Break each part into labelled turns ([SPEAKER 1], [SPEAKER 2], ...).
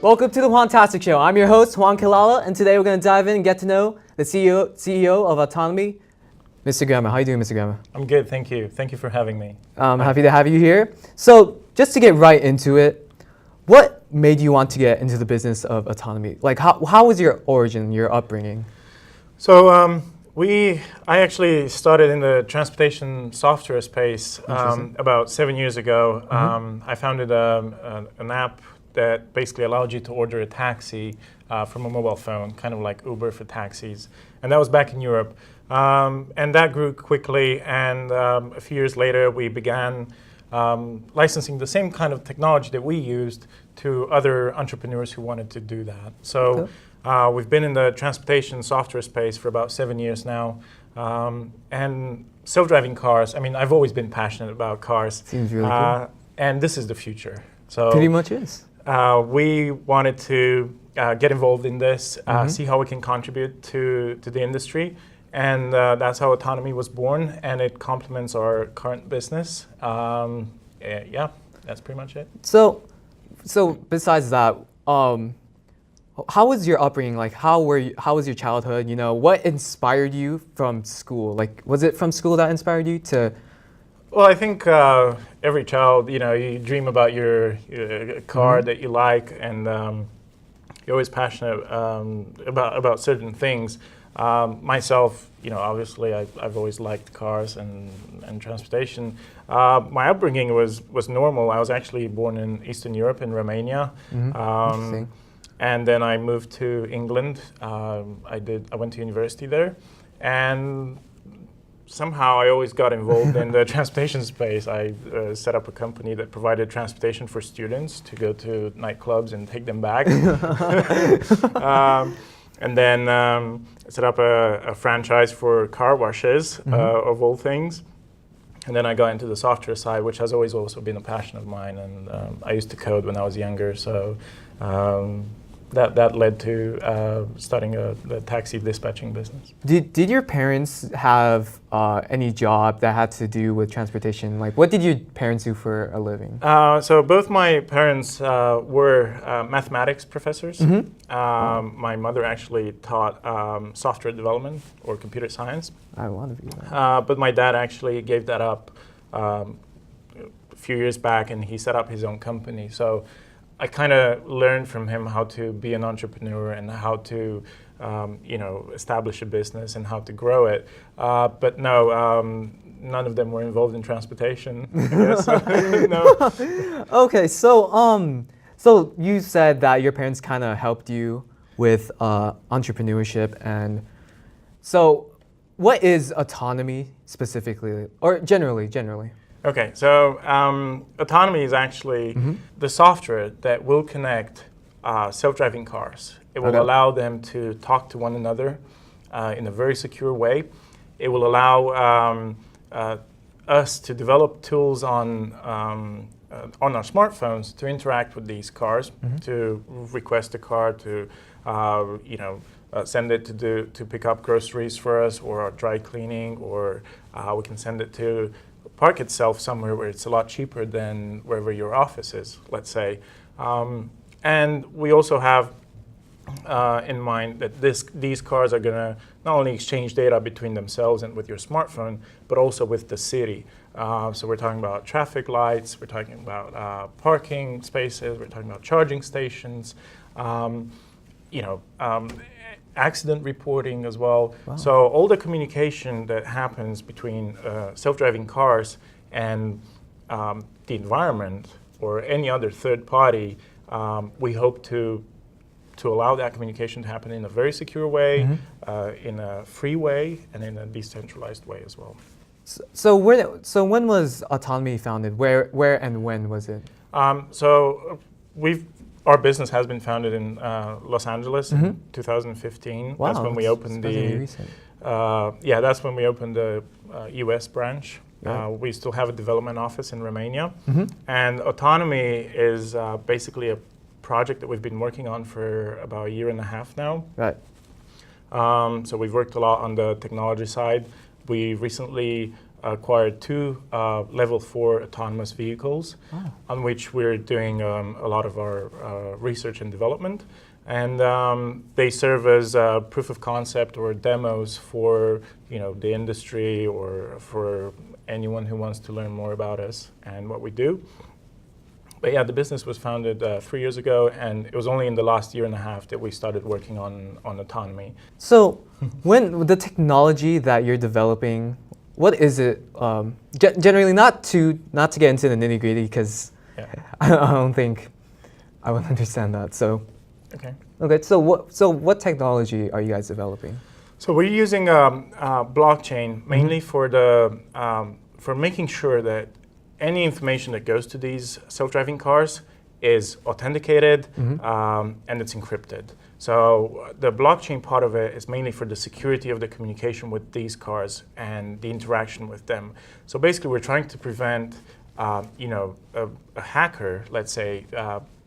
[SPEAKER 1] Welcome to the Juantastic Show. I'm your host, Juan Kilala, and today we're going to dive in and get to know the CEO of Autonomy, Mr. Grama. How are you doing, Mr. Grama?
[SPEAKER 2] I'm good, thank you. Thank you for having me.
[SPEAKER 1] I'm happy to have you here. So, just to get right into it, what made you want to get into the business of autonomy? Like, how was your origin, your upbringing?
[SPEAKER 2] So, I actually started in the transportation software space about 7 years ago. I founded an app that basically allowed you to order a taxi from a mobile phone, kind of like Uber for taxis. And that was back in Europe. And that grew quickly, and a few years later we began licensing the same kind of technology that we used to other entrepreneurs who wanted to do that. So we've been in the transportation software space for about 7 years now. And self-driving cars, I mean, I've always been passionate about cars.
[SPEAKER 1] Seems really cool.
[SPEAKER 2] And this is the future. So
[SPEAKER 1] Pretty much is.
[SPEAKER 2] we wanted to get involved in this, see how we can contribute to the industry. And that's how Autonomy was born, and it complements our current business. Yeah, that's pretty much it.
[SPEAKER 1] So besides that, how was your upbringing? Like, how was your childhood? You know, what inspired you from school? Like, was it from school that inspired you to?
[SPEAKER 2] Well, I think every child, you know, you dream about your car that you like, and you're always passionate about certain things. Myself, you know, obviously I've always liked cars and transportation. My upbringing was normal. I was actually born in Eastern Europe, in Romania. And then I moved to England. I went to university there, and somehow I always got involved in the transportation space. I set up a company that provided transportation for students to go to nightclubs and take them back. And then set up a franchise for car washes, of all things. And then I got into the software side, which has always also been a passion of mine. And I used to code when I was younger, so that led to starting the taxi dispatching business.
[SPEAKER 1] Did your parents have any job that had to do with transportation? Like, what did your parents do for a living?
[SPEAKER 2] So both my parents were mathematics professors. My mother actually taught software development or computer science.
[SPEAKER 1] I want to be that.
[SPEAKER 2] But my dad actually gave that up a few years back, and he set up his own company. So I kind of learned from him how to be an entrepreneur and how to, you know, establish a business and how to grow it. But no, none of them were involved in transportation. No.
[SPEAKER 1] Okay, so you said that your parents kind of helped you with entrepreneurship, and so what is autonomy specifically, or generally?
[SPEAKER 2] Okay, so Autonomy is actually the software that will connect self-driving cars. It will allow them to talk to one another in a very secure way. It will allow us to develop tools on our smartphones to interact with these cars, to request a car, to you know, send it to pick up groceries for us, or dry cleaning, or we can send it to park itself somewhere where it's a lot cheaper than wherever your office is, let's say. And we also have in mind that these cars are going to not only exchange data between themselves and with your smartphone, but also with the city. So we're talking about traffic lights, we're talking about parking spaces, we're talking about charging stations, you know, accident reporting as well. Wow. So all the communication that happens between self-driving cars and the environment or any other third party, we hope to allow that communication to happen in a very secure way, in a free way, and in a decentralized way as well.
[SPEAKER 1] So when was Autonomy founded? Where and when was it?
[SPEAKER 2] So our business has been founded in Los Angeles in 2015.
[SPEAKER 1] Wow,
[SPEAKER 2] that's when we opened that's when we opened the US branch. Right. We still have a development office in Romania. And Autonomy is basically a project that we've been working on for about a year and a half now.
[SPEAKER 1] Right.
[SPEAKER 2] So we've worked a lot on the technology side. We recently acquired 2 level 4 autonomous vehicles on which we're doing a lot of our research and development. And they serve as proof of concept or demos for the industry or for anyone who wants to learn more about us and what we do. But yeah, the business was founded 3 years ago, and it was only in the last year and a half that we started working on autonomy.
[SPEAKER 1] So, when the technology that you're developing, what is it? Generally, not to get into the nitty gritty, because I don't think I would understand that. So,
[SPEAKER 2] okay.
[SPEAKER 1] So what technology are you guys developing?
[SPEAKER 2] So we're using blockchain mainly for for making sure that any information that goes to these self-driving cars is authenticated and it's encrypted. So the blockchain part of it is mainly for the security of the communication with these cars and the interaction with them. So basically, we're trying to prevent, a hacker, let's say,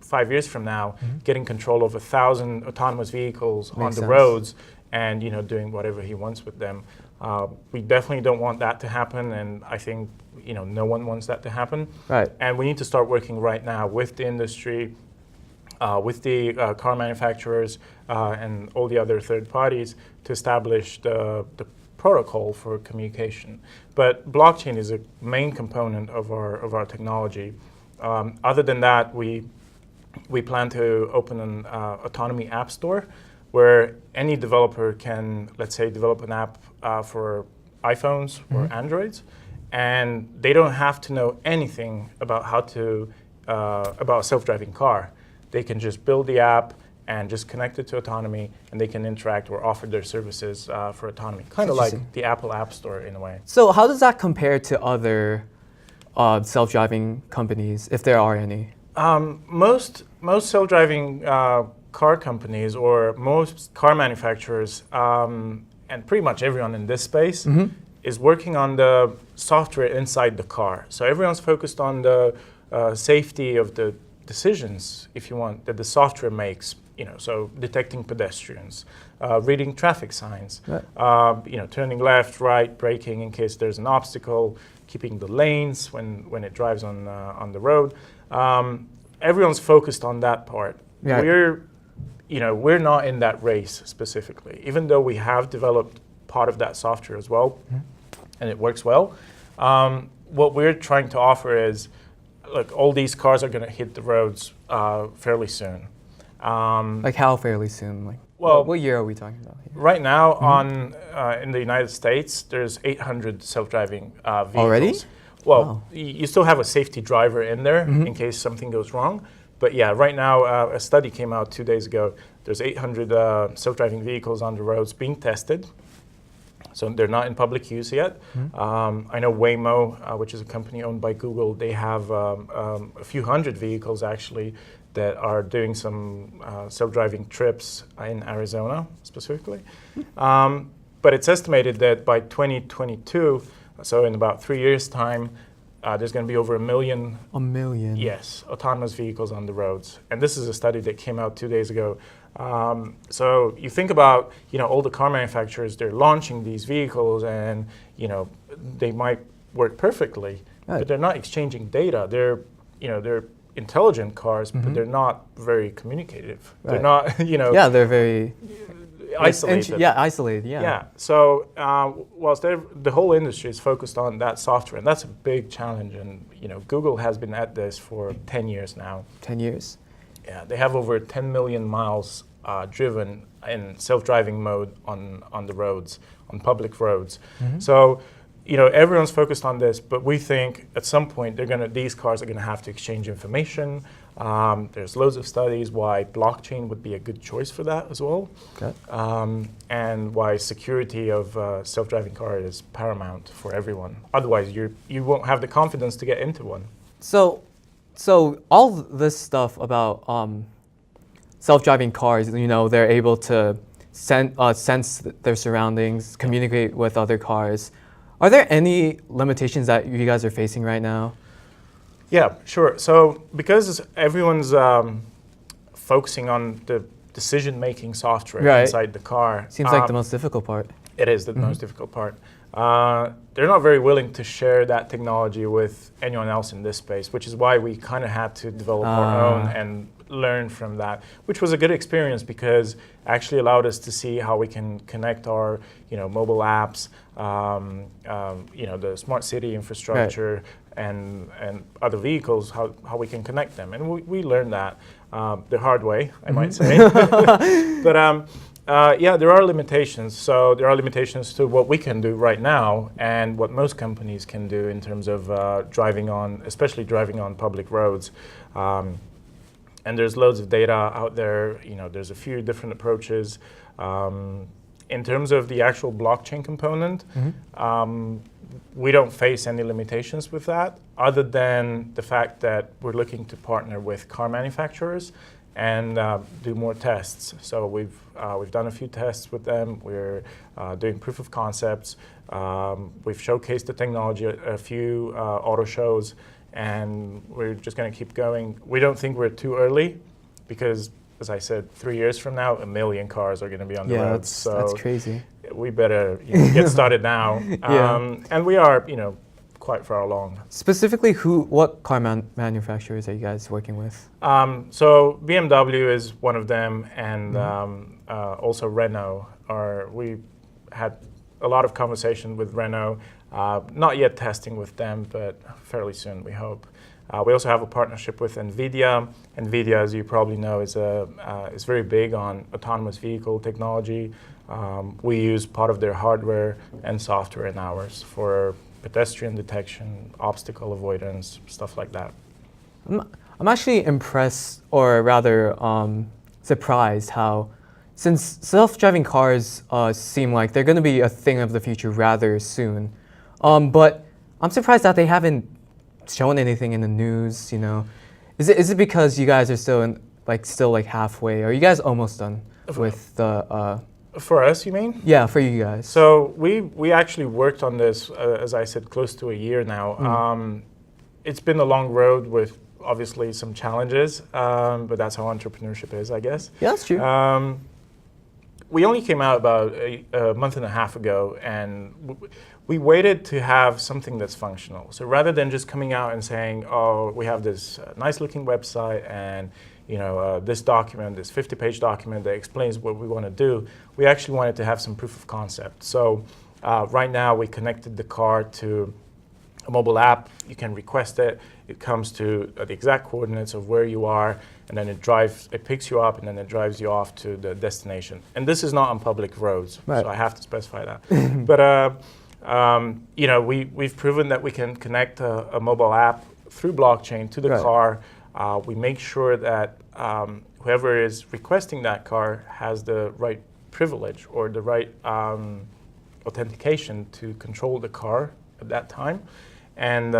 [SPEAKER 2] 5 years from now, getting control of 1,000 autonomous vehicles on the roads and doing whatever he wants with them. We definitely don't want that to happen, and I think no one wants that to happen.
[SPEAKER 1] Right.
[SPEAKER 2] And we need to start working right now with the industry, with the car manufacturers and all the other third parties to establish the protocol for communication. But blockchain is a main component of our technology. Other than that, we plan to open an Autonomy App Store where any developer can, let's say, develop an app for iPhones or Androids, and they don't have to know anything about about a self-driving car. They can just build the app and just connect it to Autonomy, and they can interact or offer their services for Autonomy, kind of like the Apple App Store in a way.
[SPEAKER 1] So how does that compare to other self-driving companies, if there are any?
[SPEAKER 2] Most self-driving car companies or most car manufacturers and pretty much everyone in this space is working on the software inside the car. So everyone's focused on the safety of the decisions, if you want, that the software makes. So detecting pedestrians, reading traffic signs, turning left, right, braking in case there's an obstacle, keeping the lanes when it drives on the road. Everyone's focused on that part.
[SPEAKER 1] Yeah.
[SPEAKER 2] We're not in that race specifically, even though we have developed part of that software as well, and it works well. What we're trying to offer is, look, all these cars are going to hit the roads fairly soon.
[SPEAKER 1] Like how fairly soon? Like,
[SPEAKER 2] well,
[SPEAKER 1] what year are we talking about here?
[SPEAKER 2] Right now, in the United States, there's 800 self-driving vehicles.
[SPEAKER 1] Already?
[SPEAKER 2] Well,
[SPEAKER 1] wow.
[SPEAKER 2] You still have a safety driver in there in case something goes wrong. But yeah, right now, a study came out 2 days ago. There's 800 self-driving vehicles on the roads being tested. So they're not in public use yet. I know Waymo, which is a company owned by Google, they have a few hundred vehicles actually that are doing some self-driving trips in Arizona specifically. But it's estimated that by 2022, so in about 3 years' time, there's going to be over 1 million.
[SPEAKER 1] 1 million?
[SPEAKER 2] Yes, autonomous vehicles on the roads. And this is a study that came out 2 days ago. So you think about, all the car manufacturers, they're launching these vehicles and, they might work perfectly, but they're not exchanging data. They're intelligent cars, but they're not very communicative. Right. They're not,
[SPEAKER 1] Yeah, they're very
[SPEAKER 2] isolated.
[SPEAKER 1] Isolated, yeah.
[SPEAKER 2] Yeah, so whilst the whole industry is focused on that software, and that's a big challenge, and Google has been at this for 10 years now.
[SPEAKER 1] 10 years?
[SPEAKER 2] Yeah, they have over 10 million miles driven in self-driving mode on the roads, on public roads. So, everyone's focused on this, but we think at some point these cars are gonna have to exchange information. There's loads of studies why blockchain would be a good choice for that as well, and why security of self-driving car is paramount for everyone. Otherwise, you won't have the confidence to get into one.
[SPEAKER 1] So all this stuff about self-driving cars, they're able to sense their surroundings, communicate with other cars. Are there any limitations that you guys are facing right now?
[SPEAKER 2] Yeah, sure. So because everyone's focusing on the decision-making software inside the car.
[SPEAKER 1] Seems like the most difficult part.
[SPEAKER 2] It is the most difficult part. they're not very willing to share that technology with anyone else in this space, which is why we kind of had to develop our own and learn from that, which was a good experience because it actually allowed us to see how we can connect our, mobile apps, the smart city infrastructure, and other vehicles, how we can connect them, and we learned that the hard way, I might say. But there are limitations. So there are limitations to what we can do right now and what most companies can do in terms of especially driving on public roads. And there's loads of data out there. There's a few different approaches. In terms of the actual blockchain component, we don't face any limitations with that, other than the fact that we're looking to partner with car manufacturers and do more tests. So we've done a few tests with them. We're doing proof of concepts. We've showcased the technology at a few auto shows, and we're just going to keep going. We don't think we're too early because, as I said, 3 years from now, 1 million cars are going to be on the roads.
[SPEAKER 1] That's crazy.
[SPEAKER 2] We better get started now. And we are, quite far along.
[SPEAKER 1] Specifically, what car manufacturers are you guys working with?
[SPEAKER 2] So BMW is one of them, and also Renault. We had a lot of conversation with Renault. Not yet testing with them, but fairly soon, we hope. We also have a partnership with NVIDIA. NVIDIA, as you probably know, is very big on autonomous vehicle technology. We use part of their hardware and software in ours for pedestrian detection, obstacle avoidance, stuff like that.
[SPEAKER 1] I'm actually impressed, or rather surprised, how since self-driving cars seem like they're going to be a thing of the future rather soon, but I'm surprised that they haven't shown anything in the news. Is it because you guys are still halfway? Are you guys almost done with the?
[SPEAKER 2] For us, you mean?
[SPEAKER 1] Yeah, for you guys.
[SPEAKER 2] So we actually worked on this, as I said, close to a year now. It's been a long road with obviously some challenges, but that's how entrepreneurship is, I guess.
[SPEAKER 1] Yeah, that's true.
[SPEAKER 2] We only came out about a month and a half ago, and we waited to have something that's functional. So rather than just coming out and saying, oh, we have this nice-looking website and this document, this 50-page document that explains what we want to do, we actually wanted to have some proof of concept. So right now we connected the car to a mobile app. You can request it. It comes to the exact coordinates of where you are, and then it picks you up, and then it drives you off to the destination. And this is not on public roads, so I have to specify that. But we've proven that we can connect a mobile app through blockchain to the car. We make sure that whoever is requesting that car has the right privilege or the right authentication to control the car at that time. And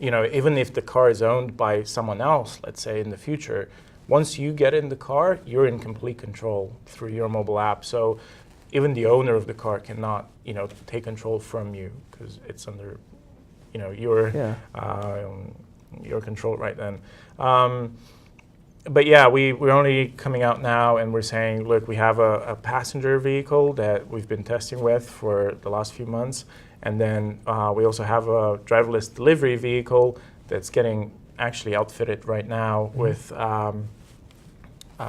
[SPEAKER 2] even if the car is owned by someone else, let's say in the future, once you get in the car, you're in complete control through your mobile app. So even the owner of the car cannot, take control from you because it's under, your control right then. But yeah, we're only coming out now, and we're saying, look, we have a passenger vehicle that we've been testing with for the last few months, and then we also have a driverless delivery vehicle that's getting actually outfitted right now with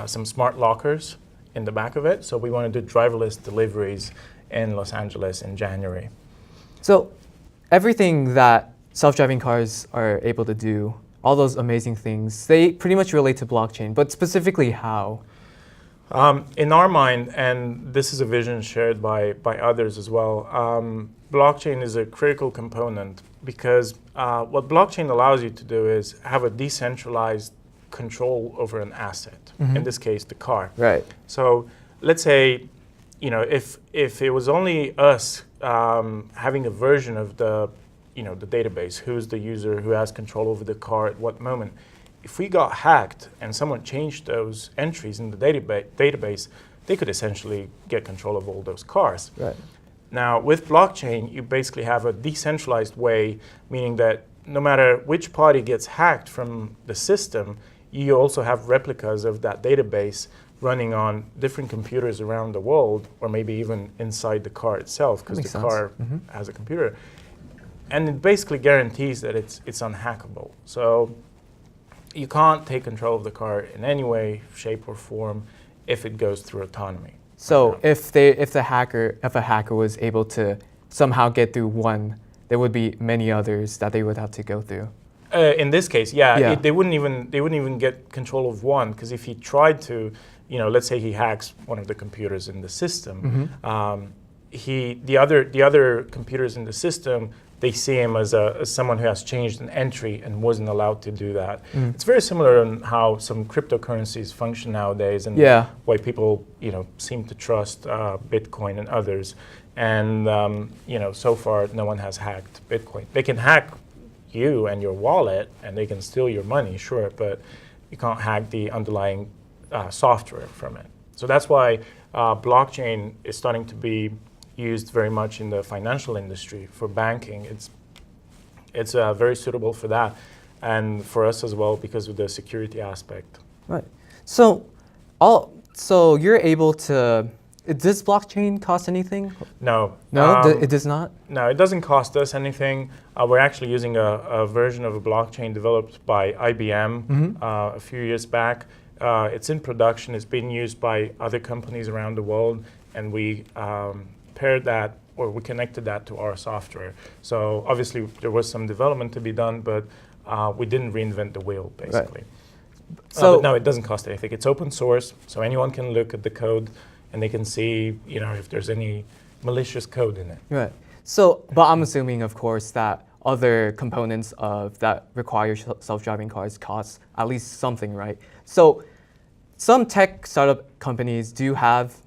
[SPEAKER 2] some smart lockers in the back of it. So we want to do driverless deliveries in Los Angeles in January.
[SPEAKER 1] So everything that self-driving cars are able to do, all those amazing things, they pretty much relate to blockchain, but specifically how?
[SPEAKER 2] In our mind, and this is a vision shared by others as well, blockchain is a critical component because what blockchain allows you to do is have a decentralized control over an asset, in this case, the car.
[SPEAKER 1] Right.
[SPEAKER 2] So let's say, if it was only us having a version of the database, who's the user, who has control over the car at what moment. If we got hacked and someone changed those entries in the database, they could essentially get control of all those cars.
[SPEAKER 1] Right.
[SPEAKER 2] Now, with blockchain, you basically have a decentralized way, meaning that no matter which party gets hacked from the system, you also have replicas of that database running on different computers around the world, or maybe even inside the car itself, because the car has a computer. And it basically guarantees that it's unhackable. So you can't take control of the car in any way, shape, or form if it goes through autonomy.
[SPEAKER 1] So if a hacker was able to somehow get through one, there would be many others that they would have to go through.
[SPEAKER 2] In this case, yeah. They wouldn't even get control of one, because if he tried to, let's say he hacks one of the computers in the system, the other computers in the system, they see him as someone who has changed an entry and wasn't allowed to do that. It's very similar on how some cryptocurrencies function nowadays, and why people seem to trust Bitcoin and others. And so far no one has hacked Bitcoin. They can hack you and your wallet, and they can steal your money, sure, but you can't hack the underlying software from it. So that's why blockchain is starting to be used very much in the financial industry for banking. It's very suitable for that, and for us as well because of the security aspect.
[SPEAKER 1] Right. So you're able to. Does blockchain cost anything?
[SPEAKER 2] No.
[SPEAKER 1] No, it does not?
[SPEAKER 2] No, it doesn't cost us anything. We're actually using a version of a blockchain developed by IBM a few years back. It's in production. It's being used by other companies around the world, and we paired that, or we connected that to our software. So obviously there was some development to be done, but we didn't reinvent the wheel, basically. Right. So but no, it doesn't cost anything. It's open source, so anyone can look at the code and they can see, if there's any malicious code in it. Right.
[SPEAKER 1] So, but I'm assuming, of course, that other components of that require self-driving cars cost at least something, right? So, some tech startup companies do have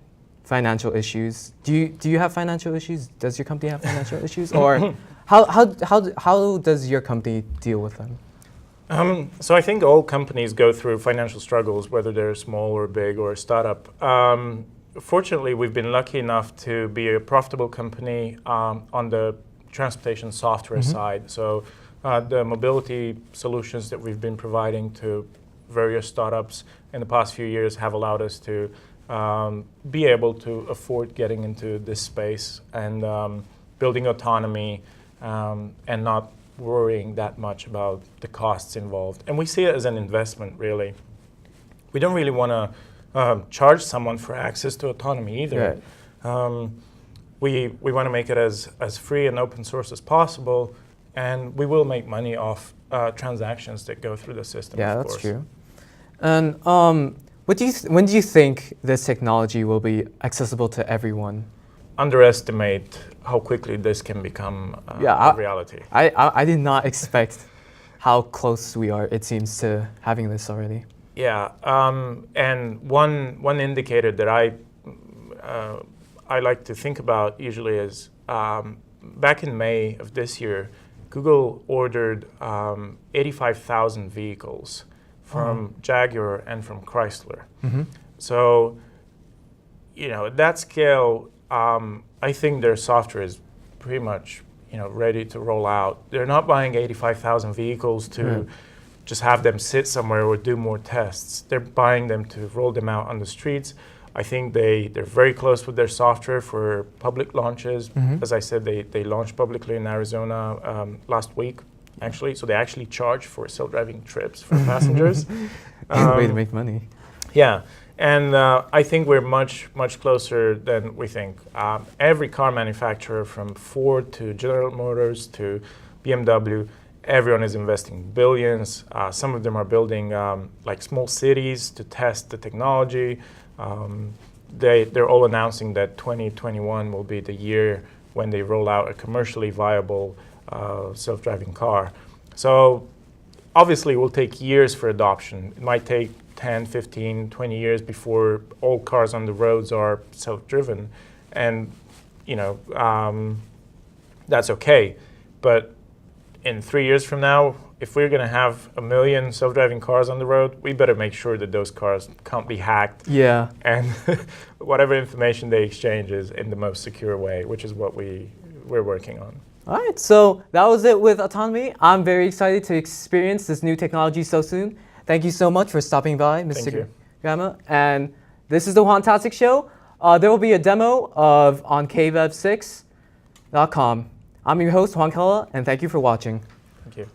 [SPEAKER 1] financial issues. Do you have financial issues? Does your company have financial issues, or how does your company deal with them?
[SPEAKER 2] So I think all companies go through financial struggles, whether they're small or big or a startup. Fortunately, we've been lucky enough to be a profitable company on the transportation software side. So the mobility solutions that we've been providing to various startups in the past few years have allowed us to be able to afford getting into this space and building autonomy and not worrying that much about the costs involved. And we see it as an investment, really. We don't really want to charge someone for access to autonomy either. Right. We want to make it as free and open source as possible, and we will make money off transactions that go through the system.
[SPEAKER 1] Yeah,
[SPEAKER 2] of
[SPEAKER 1] that's
[SPEAKER 2] course.
[SPEAKER 1] true. And when do you think this technology will be accessible to everyone?
[SPEAKER 2] Underestimate how quickly this can become a reality.
[SPEAKER 1] I did not expect how close we are, it seems, to having this already.
[SPEAKER 2] Yeah, and one indicator that I like to think about usually is back in May of this year, Google ordered 85,000 vehicles from Jaguar and from Chrysler. So, at that scale, I think their software is pretty much ready to roll out. They're not buying 85,000 vehicles to just have them sit somewhere or do more tests. They're buying them to roll them out on the streets. I think they're very close with their software for public launches. As I said, they launched publicly in Arizona last week, actually. So they actually charge for self-driving trips for passengers.
[SPEAKER 1] Way to make money.
[SPEAKER 2] Yeah, and I think we're much, much closer than we think. Every car manufacturer, from Ford to General Motors to BMW, everyone is investing billions. Some of them are building like small cities to test the technology. They're all announcing that 2021 will be the year when they roll out a commercially viable self-driving car. So obviously it will take years for adoption. It might take 10, 15, 20 years before all cars on the roads are self-driven. And, that's okay. But in 3 years from now, if we're going to have 1 million self-driving cars on the road, we better make sure that those cars can't be hacked.
[SPEAKER 1] Yeah.
[SPEAKER 2] And whatever information they exchange is in the most secure way, which is what we're working on.
[SPEAKER 1] All right, so that was it with Autonomy. I'm very excited to experience this new technology so soon. Thank you so much for stopping by, Mr. Grama. And This is the Juantastic Show. There will be a demo on KBEV6.com. I'm your host, Juan Kilala, and thank you for watching.
[SPEAKER 2] Thank you.